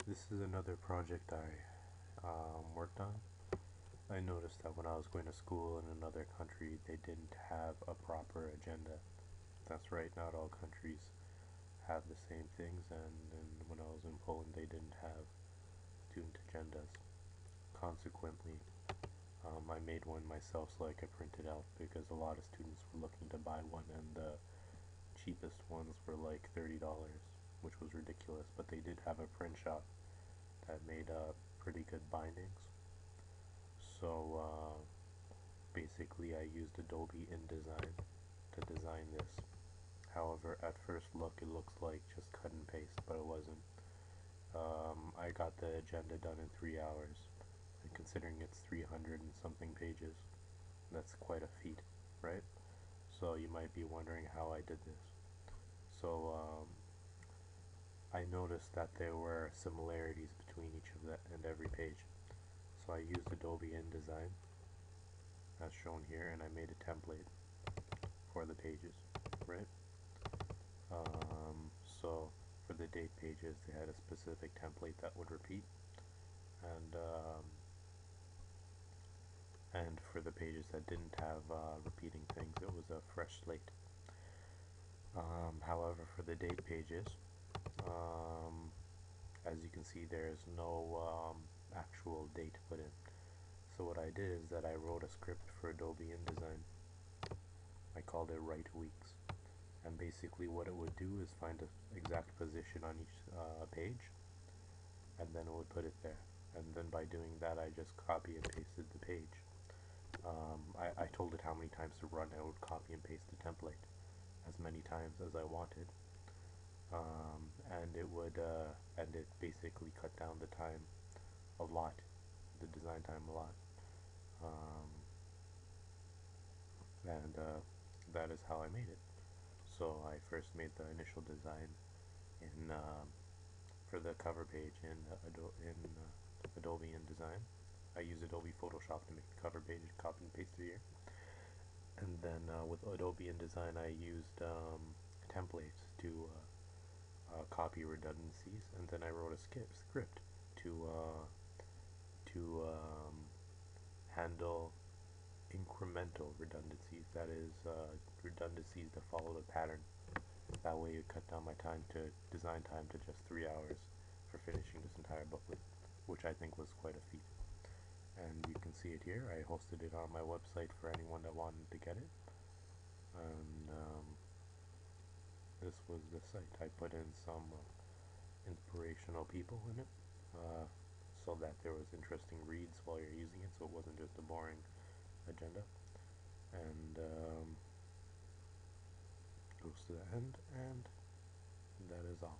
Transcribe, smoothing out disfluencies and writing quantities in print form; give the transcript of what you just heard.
This is another project I worked on. I noticed that when I was going to school in another country, they didn't have a proper agenda. That's right, not all countries have the same things, and when I was in Poland, they didn't have student agendas. Consequently, I made one myself so I could print it out because a lot of students were looking to buy one, and the cheapest ones were like $30, which was ridiculous, but they did have a print shop that made pretty good bindings. So basically I used Adobe InDesign to design this. However, at first look it looks like just cut and paste, but it wasn't. I got the agenda done in 3 hours, and considering it's 300 and something pages, that's quite a feat, right? So you might be wondering how I did this. So I noticed that there were similarities between each of that and every page. So I used Adobe InDesign as shown here, and I made a template for the pages, right? So for the date pages, they had a specific template that would repeat, and for the pages that didn't have repeating things, it was a fresh slate. However, for the date pages, as you can see, there is no actual date put in. So what I did is that I wrote a script for Adobe InDesign. I called it Write Weeks. And basically what it would do is find an exact position on each page, and then it would put it there. And then by doing that, I just copy and pasted the page. I told it how many times to run, and it would copy and paste the template as many times as I wanted. And it basically cut down the time a lot, the design time a lot. Um, and that is how I made it. So I first made the initial design in for the cover page in Adobe InDesign. I use Adobe Photoshop to make the cover page, copy and paste it here. And then with Adobe InDesign, I used templates to copy redundancies, and then I wrote a script to handle incremental redundancies. That is, redundancies that follow the pattern. That way it cut down my time to design time to just 3 hours for finishing this entire booklet, which I think was quite a feat. And you can see it here. I hosted it on my website for anyone that wanted to get it. And this was the site. I put in some inspirational people in it, so that there was interesting reads while you're using it, so it wasn't just a boring agenda. And goes to the end, and that is all.